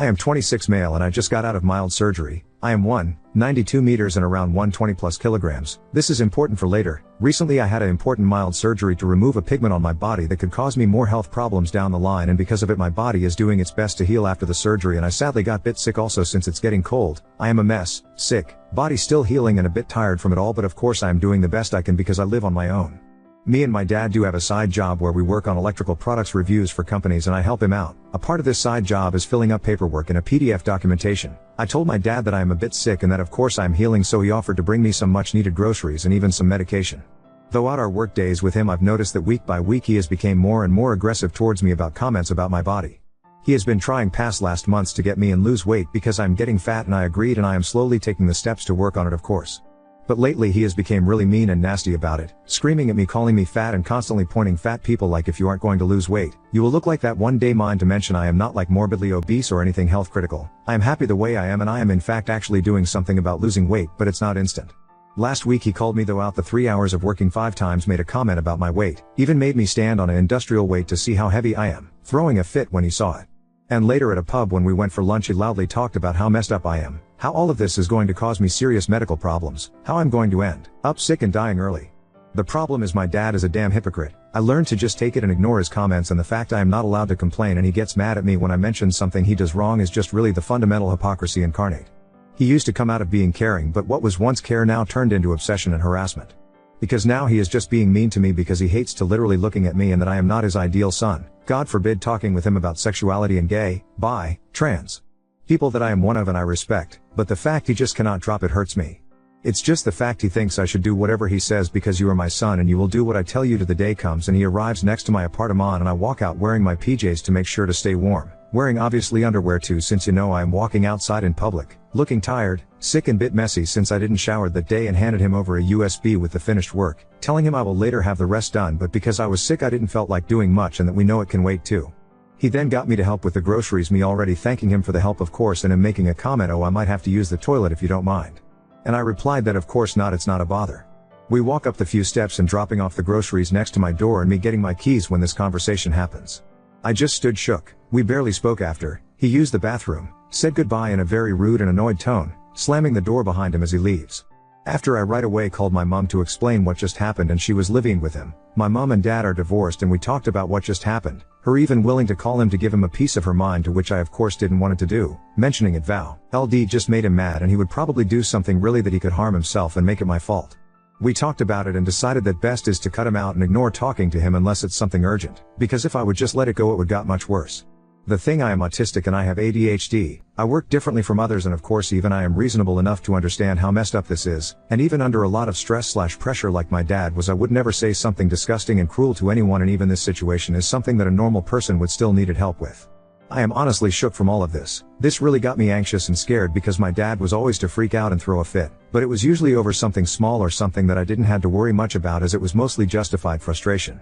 I am 26 male and I just got out of mild surgery. I am 192 meters and around 120 plus kilograms. This is important for later. Recently I had an important mild surgery to remove a pigment on my body that could cause me more health problems down the line, and because of it my body is doing its best to heal after the surgery, and I sadly got a bit sick also since it's getting cold. I am a mess, sick, body still healing and a bit tired from it all, but of course I am doing the best I can because I live on my own. Me and my dad do have a side job where we work on electrical products reviews for companies and I help him out. A part of this side job is filling up paperwork and a PDF documentation. I told my dad that I am a bit sick and that of course I am healing, so he offered to bring me some much needed groceries and even some medication. Throughout our work days with him I've noticed that week by week he has become more and more aggressive towards me about comments about my body. He has been trying past last months to get me and lose weight because I'm getting fat, and I agreed, and I am slowly taking the steps to work on it of course. But lately he has become really mean and nasty about it, screaming at me, calling me fat and constantly pointing fat people like, if you aren't going to lose weight, you will look like that one day. Mind to mention I am not like morbidly obese or anything health critical. I am happy the way I am, and I am in fact actually doing something about losing weight, but it's not instant. Last week he called me throughout the 3 hours of working 5 times, made a comment about my weight, even made me stand on an industrial weight to see how heavy I am, throwing a fit when he saw it. And later at a pub when we went for lunch he loudly talked about how messed up I am, how all of this is going to cause me serious medical problems, how I'm going to end up sick and dying early. The problem is my dad is a damn hypocrite. I learned to just take it and ignore his comments, and the fact I am not allowed to complain and he gets mad at me when I mention something he does wrong is just really the fundamental hypocrisy incarnate. He used to come out of being caring, but what was once care now turned into obsession and harassment. Because now he is just being mean to me because he hates to literally looking at me and that I am not his ideal son. God forbid talking with him about sexuality and gay, bi, trans people that I am one of and I respect, but the fact he just cannot drop it hurts me. It's just the fact he thinks I should do whatever he says because you are my son and you will do what I tell you till the day comes, and he arrives next to my apartment and I walk out wearing my PJs to make sure to stay warm, wearing obviously underwear too, since you know I am walking outside in public, looking tired, sick and bit messy since I didn't shower that day, and handed him over a USB with the finished work, telling him I will later have the rest done, but because I was sick I didn't felt like doing much and that we know it can wait too. He then got me to help with the groceries, me already thanking him for the help of course, and him making a comment, oh I might have to use the toilet if you don't mind. And I replied that of course not, it's not a bother. We walk up the few steps and dropping off the groceries next to my door and me getting my keys when this conversation happens. I just stood shook. We barely spoke after. He used the bathroom, said goodbye in a very rude and annoyed tone, slamming the door behind him as he leaves. After I right away called my mom to explain what just happened, and she was living with him. My mom and dad are divorced and we talked about what just happened, her even willing to call him to give him a piece of her mind, to which I of course didn't want it to do, mentioning it vow. LD just made him mad and he would probably do something really that he could harm himself and make it my fault. We talked about it and decided that best is to cut him out and ignore talking to him unless it's something urgent, because if I would just let it go it would got much worse. The thing, I am autistic and I have ADHD, I work differently from others, and of course even I am reasonable enough to understand how messed up this is, and even under a lot of stress/pressure like my dad was, I would never say something disgusting and cruel to anyone, and even this situation is something that a normal person would still needed help with. I am honestly shook from all of this. This really got me anxious and scared because my dad was always to freak out and throw a fit, but it was usually over something small or something that I didn't have to worry much about, as it was mostly justified frustration.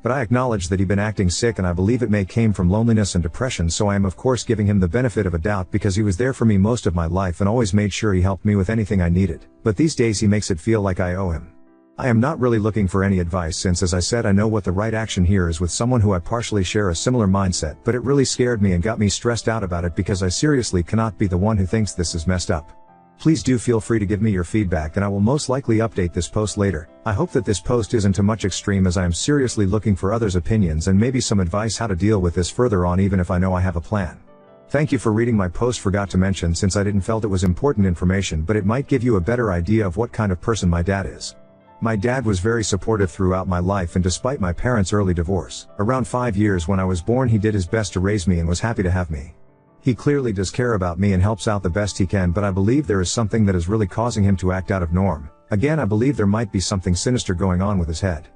But I acknowledge that he'd been acting sick and I believe it may came from loneliness and depression, so I am of course giving him the benefit of a doubt because he was there for me most of my life and always made sure he helped me with anything I needed, but these days he makes it feel like I owe him. I am not really looking for any advice since, as I said, I know what the right action here is with someone who I partially share a similar mindset, but it really scared me and got me stressed out about it because I seriously cannot be the one who thinks this is messed up. Please do feel free to give me your feedback and I will most likely update this post later. I hope that this post isn't too much extreme, as I am seriously looking for others' opinions and maybe some advice how to deal with this further on, even if I know I have a plan. Thank you for reading my post. Forgot to mention, since I didn't felt it was important information, but it might give you a better idea of what kind of person my dad is. My dad was very supportive throughout my life, and despite my parents' early divorce, around 5 years when I was born, he did his best to raise me and was happy to have me. He clearly does care about me and helps out the best he can, but I believe there is something that is really causing him to act out of norm. Again, I believe there might be something sinister going on with his head.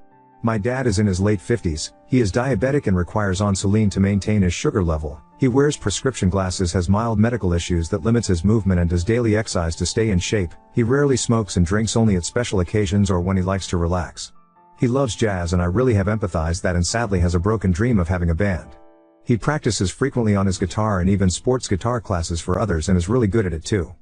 My dad is in his late 50s, he is diabetic and requires insulin to maintain his sugar level. He wears prescription glasses, has mild medical issues that limits his movement, and does daily exercise to stay in shape. He rarely smokes and drinks only at special occasions or when he likes to relax. He loves jazz and I really have empathized that, and sadly has a broken dream of having a band. He practices frequently on his guitar and even sports guitar classes for others and is really good at it too.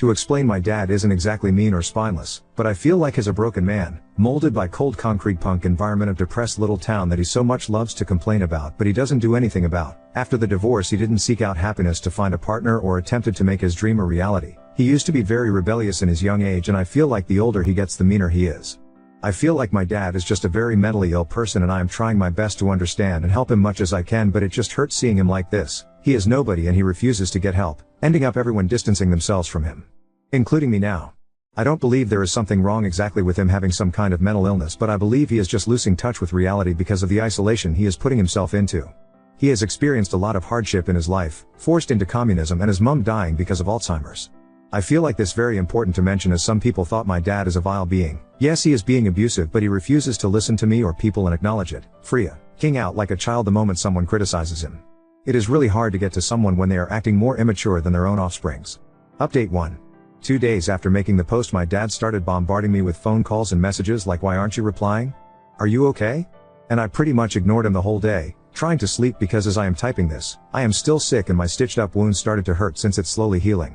To explain, my dad isn't exactly mean or spineless, but I feel like he's a broken man, molded by cold concrete punk environment of depressed little town that he so much loves to complain about but he doesn't do anything about. After the divorce he didn't seek out happiness to find a partner or attempted to make his dream a reality. He used to be very rebellious in his young age, and I feel like the older he gets the meaner he is. I feel like my dad is just a very mentally ill person, and I am trying my best to understand and help him much as I can, but it just hurts seeing him like this. He is nobody and he refuses to get help, ending up everyone distancing themselves from him, including me now. I don't believe there is something wrong exactly with him having some kind of mental illness, but I believe he is just losing touch with reality because of the isolation he is putting himself into. He has experienced a lot of hardship in his life, forced into communism and his mum dying because of Alzheimer's. I feel like this very important to mention, as some people thought my dad is a vile being. Yes, he is being abusive, but he refuses to listen to me or people and acknowledge it. Freaking out like a child the moment someone criticizes him. It is really hard to get to someone when they are acting more immature than their own offsprings. Update 1. 2 days after making the post, my dad started bombarding me with phone calls and messages like, "Why aren't you replying? Are you okay?" And I pretty much ignored him the whole day, trying to sleep because as I am typing this, I am still sick and my stitched up wound started to hurt since it's slowly healing.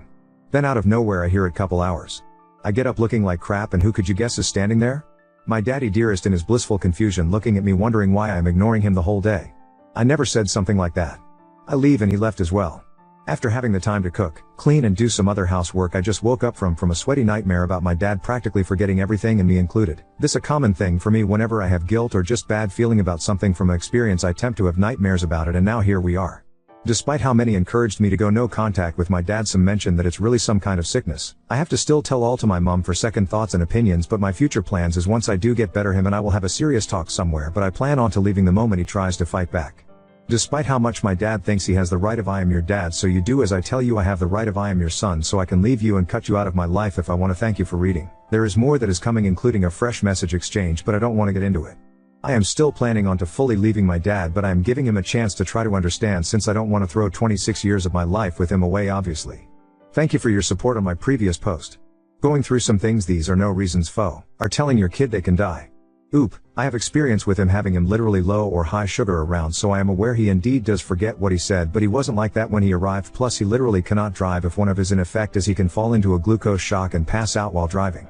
Then out of nowhere I hear it couple hours. I get up looking like crap, and who could you guess is standing there? My daddy dearest in his blissful confusion, looking at me wondering why I am ignoring him the whole day. I never said something like that. I leave and he left as well. After having the time to cook, clean and do some other housework, I just woke up from a sweaty nightmare about my dad practically forgetting everything and me included. This a common thing for me whenever I have guilt or just bad feeling about something from an experience. I attempt to have nightmares about it, and now here we are. Despite how many encouraged me to go no contact with my dad, some mention that it's really some kind of sickness. I have to still tell all to my mom for second thoughts and opinions, but my future plans is once I do get better, him and I will have a serious talk somewhere, but I plan on to leaving the moment he tries to fight back. Despite how much my dad thinks he has the right of "I am your dad, so you do as I tell you," I have the right of "I am your son, so I can leave you and cut you out of my life if I want to." Thank you for reading. There is more that is coming, including a fresh message exchange, but I don't want to get into it. I am still planning on to fully leaving my dad, but I am giving him a chance to try to understand, since I don't want to throw 26 years of my life with him away, obviously. Thank you for your support on my previous post. Going through some things, these are no reasons are telling your kid they can die. Oop, I have experience with him having him literally low or high sugar around, so I am aware he indeed does forget what he said, but he wasn't like that when he arrived. Plus he literally cannot drive if one of his in effect, as he can fall into a glucose shock and pass out while driving.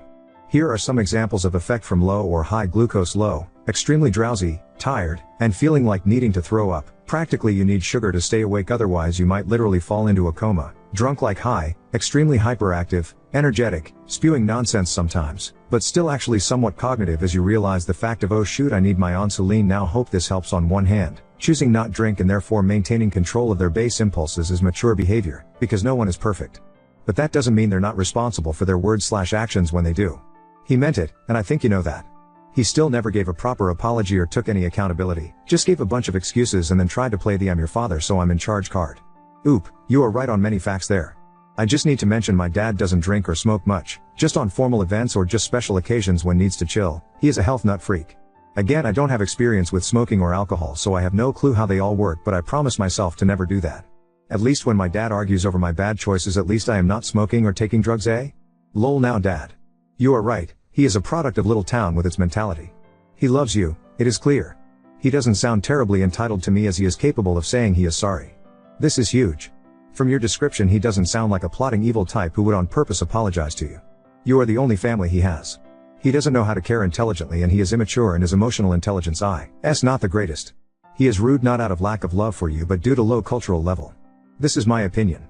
Here are some examples of effect from low or high glucose: low, extremely drowsy, tired, and feeling like needing to throw up. Practically you need sugar to stay awake, otherwise you might literally fall into a coma. Drunk like high, extremely hyperactive, energetic, spewing nonsense sometimes, but still actually somewhat cognitive as you realize the fact of, "Oh shoot, I need my insulin now." Hope this helps. On one hand, choosing not drink and therefore maintaining control of their base impulses is mature behavior, because no one is perfect. But that doesn't mean they're not responsible for their words/actions when they do. He meant it, and I think you know that. He still never gave a proper apology or took any accountability, just gave a bunch of excuses and then tried to play the "I'm your father so I'm in charge" card. Oop, you are right on many facts there. I just need to mention my dad doesn't drink or smoke much, just on formal events or just special occasions when needs to chill. He is a health nut freak. Again, I don't have experience with smoking or alcohol, so I have no clue how they all work, but I promise myself to never do that. At least when my dad argues over my bad choices, at least I am not smoking or taking drugs, eh? Lol. Now dad. You are right, he is a product of little town with its mentality. He loves you, it is clear. He doesn't sound terribly entitled to me, as he is capable of saying he is sorry. This is huge. From your description, he doesn't sound like a plotting evil type who would on purpose apologize to you. You are the only family he has. He doesn't know how to care intelligently, and he is immature, and his emotional intelligence is not the greatest. He is rude not out of lack of love for you but due to low cultural level. This is my opinion.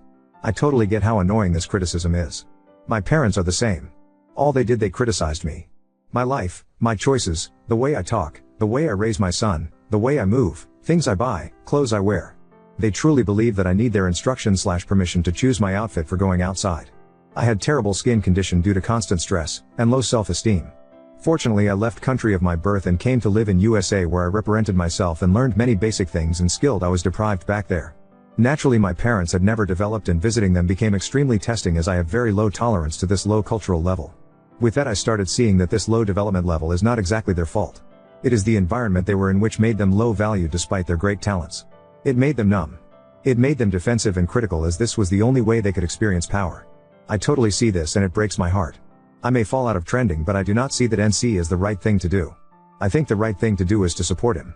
I totally get how annoying this criticism is. My parents are the same. All they did, they criticized me. My life, my choices, the way I talk, the way I raise my son, the way I move, things I buy, clothes I wear. They truly believe that I need their instruction/permission to choose my outfit for going outside. I had terrible skin condition due to constant stress, and low self-esteem. Fortunately, I left country of my birth and came to live in USA, where I reparented myself and learned many basic things and skilled I was deprived back there. Naturally, my parents had never developed, and visiting them became extremely testing, as I have very low tolerance to this low cultural level. With that, I started seeing that this low development level is not exactly their fault. It is the environment they were in which made them low value despite their great talents. It made them numb. It made them defensive and critical, as this was the only way they could experience power. I totally see this, and it breaks my heart. I may fall out of trending, but I do not see that NC is the right thing to do. I think the right thing to do is to support him.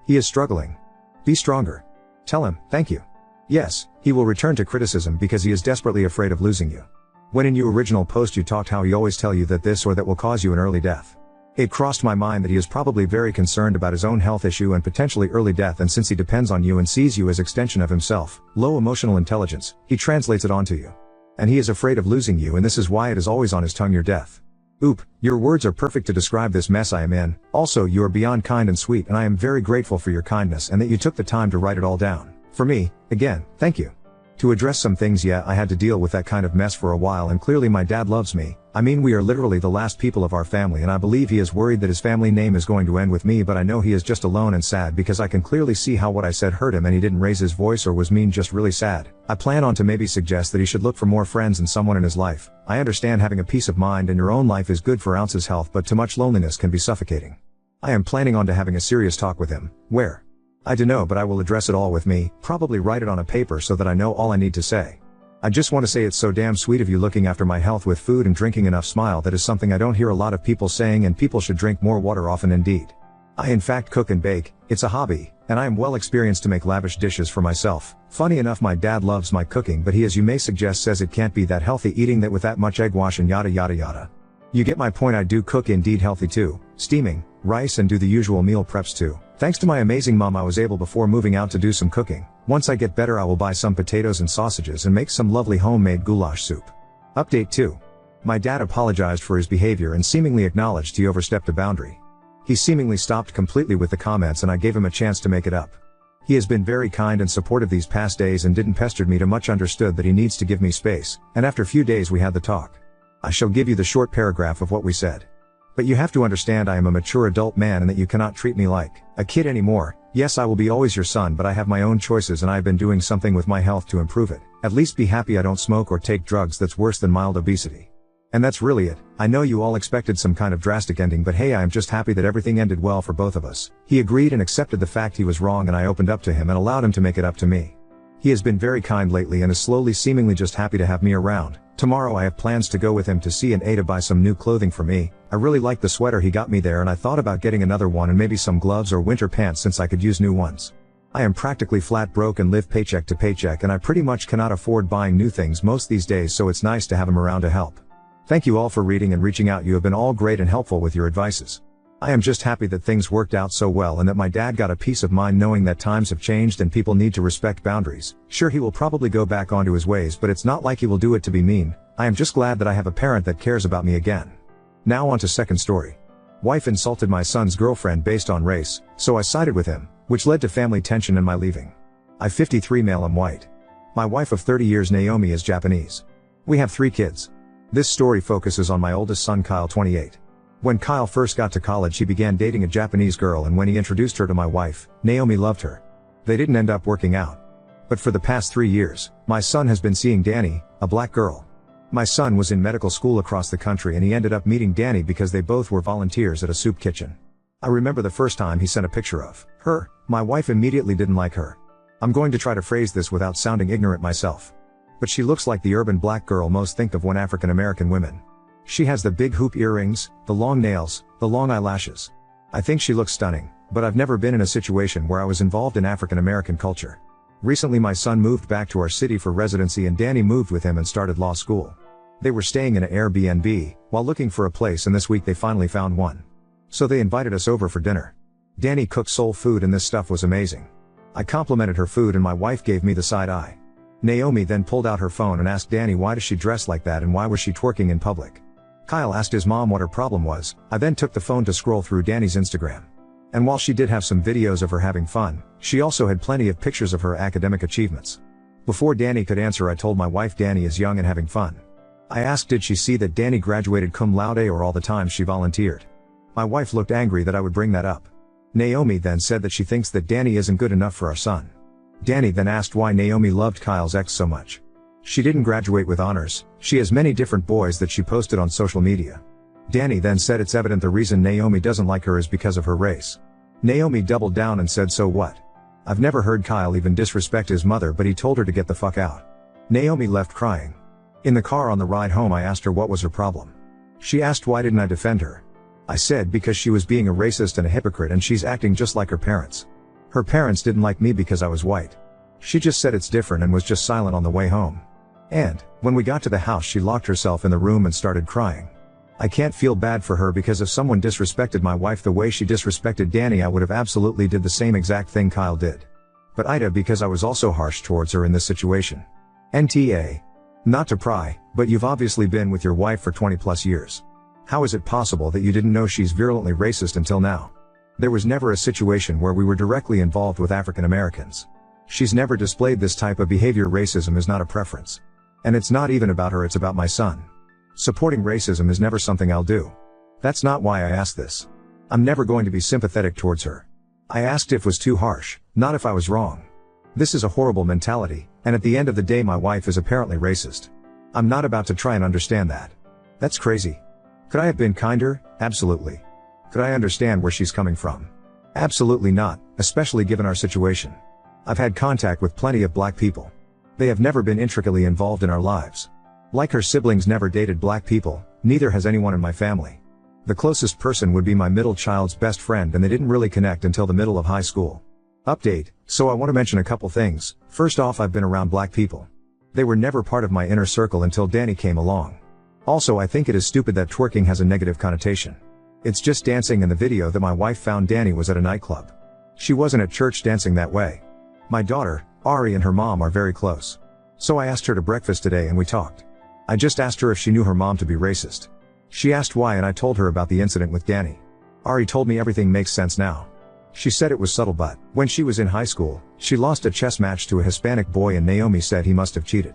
He is struggling. Be stronger. Tell him, thank you. Yes, he will return to criticism because he is desperately afraid of losing you. When in your original post you talked how he always tell you that this or that will cause you an early death. It crossed my mind that he is probably very concerned about his own health issue and potentially early death, and since he depends on you and sees you as extension of himself, low emotional intelligence, he translates it onto you. And he is afraid of losing you, and this is why it is always on his tongue your death. Oop, your words are perfect to describe this mess I am in. Also, you are beyond kind and sweet, and I am very grateful for your kindness and that you took the time to write it all down. For me, again, thank you. To address some things, yeah, I had to deal with that kind of mess for a while, and clearly my dad loves me. I mean, we are literally the last people of our family, and I believe he is worried that his family name is going to end with me, but I know he is just alone and sad because I can clearly see how what I said hurt him, and he didn't raise his voice or was mean, just really sad. I plan on to maybe suggest that he should look for more friends and someone in his life. I understand having a peace of mind in your own life is good for Ounce's health, but too much loneliness can be suffocating. I am planning on to having a serious talk with him. Where? I don't know, but I will address it all with me, probably write it on a paper so that I know all I need to say. I just want to say it's so damn sweet of you looking after my health with food and drinking enough. Smile, that is something I don't hear a lot of people saying, and people should drink more water often indeed. I in fact cook and bake, it's a hobby, and I am well experienced to make lavish dishes for myself. Funny enough, my dad loves my cooking, but he, as you may suggest, says it can't be that healthy eating that with that much egg wash and yada yada yada. You get my point. I do cook indeed healthy too, steaming, rice, and do the usual meal preps too. Thanks to my amazing mom, I was able before moving out to do some cooking. Once I get better, I will buy some potatoes and sausages and make some lovely homemade goulash soup. Update 2. My dad apologized for his behavior and seemingly acknowledged he overstepped a boundary. He seemingly stopped completely with the comments, and I gave him a chance to make it up. He has been very kind and supportive these past days and didn't pester me too much, understood that he needs to give me space, and after a few days we had the talk. I shall give you the short paragraph of what we said. But you have to understand I am a mature adult man and that you cannot treat me like a kid anymore. Yes, I will be always your son, but I have my own choices and I have been doing something with my health to improve it. At least be happy I don't smoke or take drugs that's worse than mild obesity. And that's really it. I know you all expected some kind of drastic ending, but hey, I am just happy that everything ended well for both of us. He agreed and accepted the fact he was wrong, and I opened up to him and allowed him to make it up to me. He has been very kind lately and is slowly seemingly just happy to have me around. Tomorrow I have plans to go with him to C&A to buy some new clothing for me. I really like the sweater he got me there, and I thought about getting another one and maybe some gloves or winter pants since I could use new ones. I am practically flat broke and live paycheck to paycheck, and I pretty much cannot afford buying new things most these days, so it's nice to have him around to help. Thank you all for reading and reaching out. You have been all great and helpful with your advices. I am just happy that things worked out so well and that my dad got a peace of mind knowing that times have changed and people need to respect boundaries. Sure, he will probably go back onto his ways, but it's not like he will do it to be mean. I am just glad that I have a parent that cares about me again. Now on to second story. Wife insulted my son's girlfriend based on race, so I sided with him, which led to family tension and my leaving. I 53, male, am white. My wife of 30 years, Naomi, is Japanese. We have 3 kids. This story focuses on my oldest son, Kyle, 28. When Kyle first got to college, he began dating a Japanese girl, and when he introduced her to my wife, Naomi loved her. They didn't end up working out. But for the past 3 years, my son has been seeing Danny, a black girl. My son was in medical school across the country, and he ended up meeting Danny because they both were volunteers at a soup kitchen. I remember the first time he sent a picture of her. My wife immediately didn't like her. I'm going to try to phrase this without sounding ignorant myself. But she looks like the urban black girl most think of when African American women. She has the big hoop earrings, the long nails, the long eyelashes. I think she looks stunning, but I've never been in a situation where I was involved in African American culture. Recently my son moved back to our city for residency, and Danny moved with him and started law school. They were staying in an Airbnb while looking for a place, and this week they finally found one. So they invited us over for dinner. Danny cooked soul food and this stuff was amazing. I complimented her food and my wife gave me the side eye. Naomi then pulled out her phone and asked Danny why does she dress like that and why was she twerking in public. Kyle asked his mom what her problem was. I then took the phone to scroll through Danny's Instagram. And while she did have some videos of her having fun, she also had plenty of pictures of her academic achievements. Before Danny could answer, I told my wife Danny is young and having fun. I asked did she see that Danny graduated cum laude or all the times she volunteered. My wife looked angry that I would bring that up. Naomi then said that she thinks that Danny isn't good enough for our son. Danny then asked why Naomi loved Kyle's ex so much. She didn't graduate with honors, she has many different boys that she posted on social media. Danny then said it's evident the reason Naomi doesn't like her is because of her race. Naomi doubled down and said so what? I've never heard Kyle even disrespect his mother, but he told her to get the fuck out. Naomi left crying. In the car on the ride home I asked her what was her problem. She asked why didn't I defend her. I said because she was being a racist and a hypocrite and she's acting just like her parents. Her parents didn't like me because I was white. She just said it's different and was just silent on the way home. And, when we got to the house, she locked herself in the room and started crying. I can't feel bad for her because if someone disrespected my wife the way she disrespected Danny, I would have absolutely did the same exact thing Kyle did. But Ida, because I was also harsh towards her in this situation. NTA. Not to pry, but you've obviously been with your wife for 20 plus years. How is it possible that you didn't know she's virulently racist until now? There was never a situation where we were directly involved with African Americans. She's never displayed this type of behavior. Racism is not a preference. And it's not even about her, it's about my son. Supporting racism is never something I'll do. That's not why I asked this. I'm never going to be sympathetic towards her. I asked if it was too harsh, not if I was wrong. This is a horrible mentality, and at the end of the day my wife is apparently racist. I'm not about to try and understand that. That's crazy. Could I have been kinder? Absolutely. Could I understand where she's coming from? Absolutely not, especially given our situation. I've had contact with plenty of black people. They have never been intricately involved in our lives. Like her siblings never dated black people, neither has anyone in my family. The closest person would be my middle child's best friend, and they didn't really connect until the middle of high school. Update, so I want to mention a couple things. First off, I've been around black people. They were never part of my inner circle until Danny came along. Also, I think it is stupid that twerking has a negative connotation. It's just dancing, and the video that my wife found Danny was at a nightclub. She wasn't at church dancing that way. My daughter, Ari, and her mom are very close. So I asked her to breakfast today and we talked. I just asked her if she knew her mom to be racist. She asked why, and I told her about the incident with Danny. Ari told me everything makes sense now. She said it was subtle, but when she was in high school, she lost a chess match to a Hispanic boy and Naomi said he must have cheated.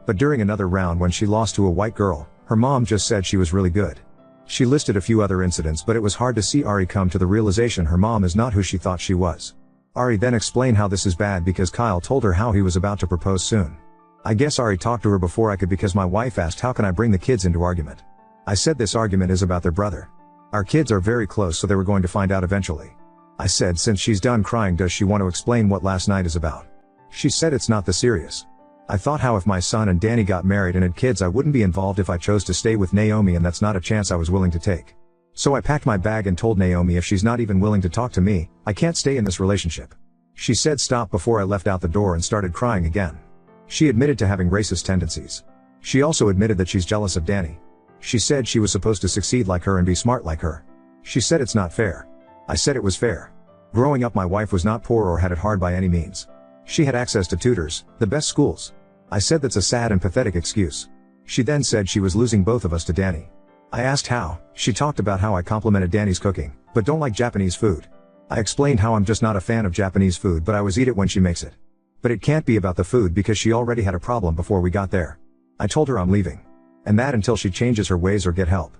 But during another round when she lost to a white girl, her mom just said she was really good. She listed a few other incidents, but it was hard to see Ari come to the realization her mom is not who she thought she was. Ari then explained how this is bad because Kyle told her how he was about to propose soon. I guess Ari talked to her before I could because my wife asked how can I bring the kids into argument. I said this argument is about their brother. Our kids are very close, so they were going to find out eventually. I said since she's done crying, does she want to explain what last night is about? She said it's not that serious. I thought how if my son and Danny got married and had kids I wouldn't be involved if I chose to stay with Naomi, and that's not a chance I was willing to take. So I packed my bag and told Naomi if she's not even willing to talk to me, I can't stay in this relationship. She said stop before I left out the door and started crying again. She admitted to having racist tendencies. She also admitted that she's jealous of Danny. She said she was supposed to succeed like her and be smart like her. She said it's not fair. I said it was fair. Growing up, my wife was not poor or had it hard by any means. She had access to tutors, the best schools. I said that's a sad and pathetic excuse. She then said she was losing both of us to Danny. I asked how. She talked about how I complimented Danny's cooking, but don't like Japanese food. I explained how I'm just not a fan of Japanese food, but I always eat it when she makes it. But it can't be about the food because she already had a problem before we got there. I told her I'm leaving. And that until she changes her ways or get help.